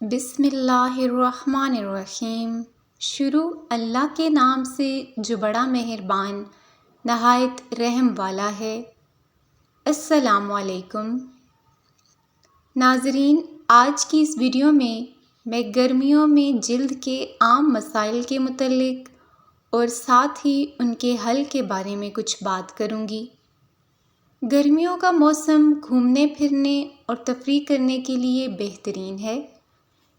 بسم اللہ الرحمن الرحیم۔ شروع اللہ کے نام سے جو بڑا مہربان نہایت رحم والا ہے۔ السلام علیکم ناظرین، آج کی اس ویڈیو میں گرمیوں میں جلد کے عام مسائل کے متعلق اور ساتھ ہی ان کے حل کے بارے میں کچھ بات کروں گی۔ گرمیوں کا موسم گھومنے پھرنے اور تفریح کرنے کے لیے بہترین ہے،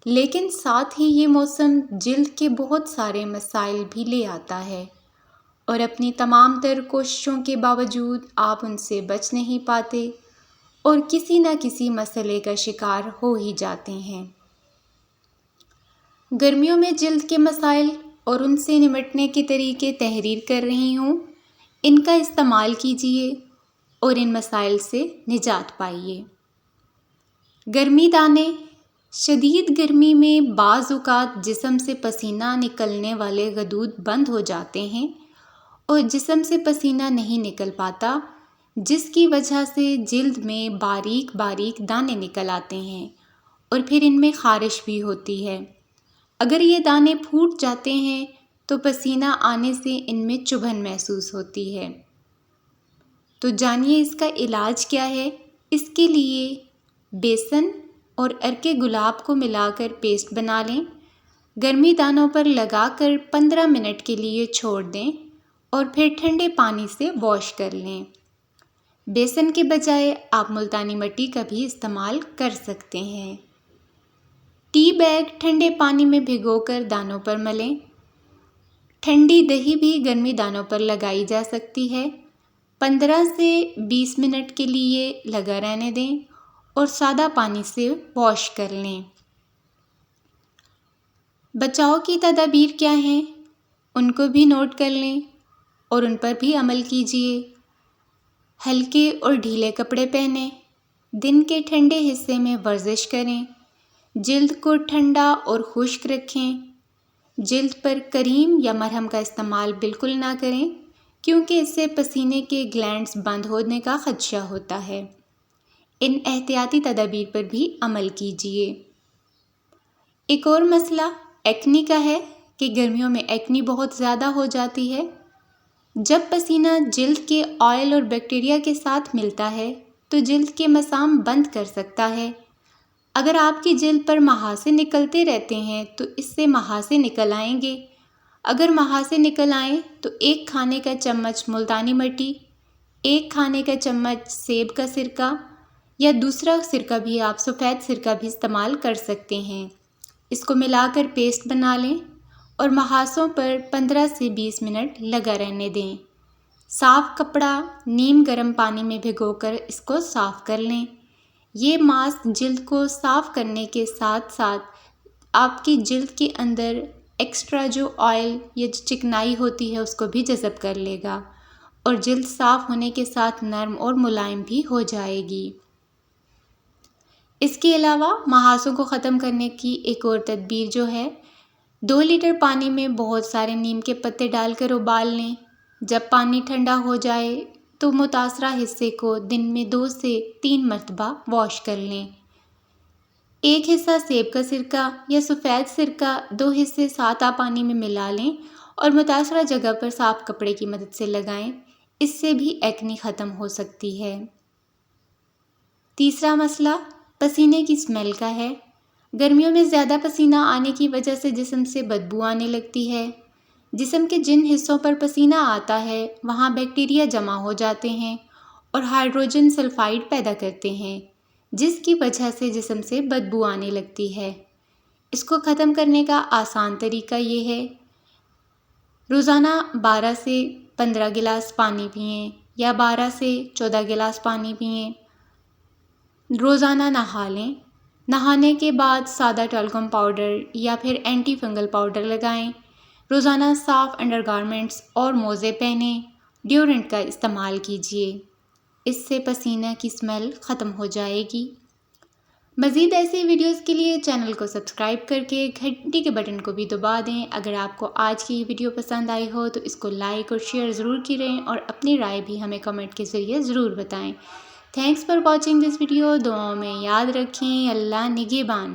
لیکن ساتھ ہی یہ موسم جلد کے بہت سارے مسائل بھی لے آتا ہے اور اپنی تمام تر کوششوں کے باوجود آپ ان سے بچ نہیں پاتے اور کسی نہ کسی مسئلے کا شکار ہو ہی جاتے ہیں۔ گرمیوں میں جلد کے مسائل اور ان سے نمٹنے کے طریقے تحریر کر رہی ہوں، ان کا استعمال کیجیے اور ان مسائل سے نجات پائیے۔ گرمی دانے۔ شدید گرمی میں بعض اوقات جسم سے پسینہ نکلنے والے غدود بند ہو جاتے ہیں اور جسم سے پسینہ نہیں نکل پاتا، جس کی وجہ سے جلد میں باریک باریک دانے نکل آتے ہیں اور پھر ان میں خارش بھی ہوتی ہے۔ اگر یہ دانے پھوٹ جاتے ہیں تو پسینہ آنے سے ان میں چبھن محسوس ہوتی ہے۔ تو جانیے اس کا علاج کیا ہے۔ اس کے لیے بیسن اور عرق گلاب کو ملا کر پیسٹ بنا لیں، گرمی دانوں پر لگا کر 15 منٹ کے لیے چھوڑ دیں اور پھر ٹھنڈے پانی سے واش کر لیں۔ بیسن کے بجائے آپ ملتانی مٹی کا بھی استعمال کر سکتے ہیں۔ ٹی بیگ ٹھنڈے پانی میں بھگو کر دانوں پر ملیں۔ ٹھنڈی دہی بھی گرمی دانوں پر لگائی جا سکتی ہے۔ 15 سے 20 منٹ کے لیے لگا رہنے دیں اور سادہ پانی سے واش کر لیں۔ بچاؤ کی تدابیر کیا ہیں، ان کو بھی نوٹ کر لیں اور ان پر بھی عمل کیجیے۔ ہلکے اور ڈھیلے کپڑے پہنیں۔ دن کے ٹھنڈے حصے میں ورزش کریں۔ جلد کو ٹھنڈا اور خشک رکھیں۔ جلد پر کریم یا مرہم کا استعمال بالکل نہ کریں، کیونکہ اس سے پسینے کے گلینڈز بند ہونے کا خدشہ ہوتا ہے۔ ان احتیاطی تدابیر پر بھی عمل کیجیے۔ ایک اور مسئلہ ایکنی کا ہے کہ گرمیوں میں ایکنی بہت زیادہ ہو جاتی ہے۔ جب پسینہ جلد کے آئل اور بیکٹیریا کے ساتھ ملتا ہے تو جلد کے مسام بند کر سکتا ہے۔ اگر آپ کی جلد پر محاسے نکلتے رہتے ہیں تو اس سے محاسے نکل آئیں گے۔ اگر محاسے نکل آئیں تو 1 کھانے کا چمچ ملتانی مٹی، 1 کھانے کا چمچ سیب کا سرکہ یا دوسرا سرکہ بھی آپ سفید سرکہ بھی استعمال کر سکتے ہیں۔ اس کو ملا کر پیسٹ بنا لیں اور محاسوں پر 15 سے 20 منٹ لگا رہنے دیں۔ صاف کپڑا نیم گرم پانی میں بھگو کر اس کو صاف کر لیں۔ یہ ماسک جلد کو صاف کرنے کے ساتھ ساتھ آپ کی جلد کے اندر ایکسٹرا جو آئل یا جو چکنائی ہوتی ہے اس کو بھی جذب کر لے گا اور جلد صاف ہونے کے ساتھ نرم اور ملائم بھی ہو جائے گی۔ اس کے علاوہ محاسوں کو ختم کرنے کی ایک اور تدبیر جو ہے، 2 لیٹر پانی میں بہت سارے نیم کے پتے ڈال کر ابال لیں۔ جب پانی ٹھنڈا ہو جائے تو متاثرہ حصے کو دن میں 2 سے 3 مرتبہ واش کر لیں۔ 1 حصہ سیب کا سرکہ یا سفید سرکہ 2 حصے سادہ پانی میں ملا لیں اور متاثرہ جگہ پر صاف کپڑے کی مدد سے لگائیں۔ اس سے بھی ایکنی ختم ہو سکتی ہے۔ تیسرا مسئلہ پسینے کی اسمیل کا ہے۔ گرمیوں میں زیادہ پسینہ آنے کی وجہ سے جسم سے بدبو آنے لگتی ہے۔ جسم کے جن حصوں پر پسینہ آتا ہے وہاں بیکٹیریا جمع ہو جاتے ہیں اور ہائیڈروجن سلفائڈ پیدا کرتے ہیں، جس کی وجہ سے جسم سے بدبو آنے لگتی ہے۔ اس کو ختم کرنے کا آسان طریقہ یہ ہے، روزانہ 12 سے 15 گلاس پانی پئیں یا 12 سے 14 گلاس پانی پئیں۔ روزانہ نہا لیں۔ نہانے کے بعد سادہ ٹالکم پاؤڈر یا پھر اینٹی فنگل پاؤڈر لگائیں۔ روزانہ صاف انڈر گارمنٹس اور موزے پہنیں۔ ڈیوڈرنٹ کا استعمال کیجیے، اس سے پسینہ کی اسمیل ختم ہو جائے گی۔ مزید ایسی ویڈیوز کے لیے چینل کو سبسکرائب کر کے گھنٹی کے بٹن کو بھی دبا دیں۔ اگر آپ کو آج کی یہ ویڈیو پسند آئی ہو تو اس کو لائک اور شیئر ضرور کریں اور اپنی رائے بھی ہمیں کمنٹ کے ذریعے ضرور بتائیں۔ Thanks for watching this video. دعاؤں میں یاد رکھیں۔ اللہ نگہبان۔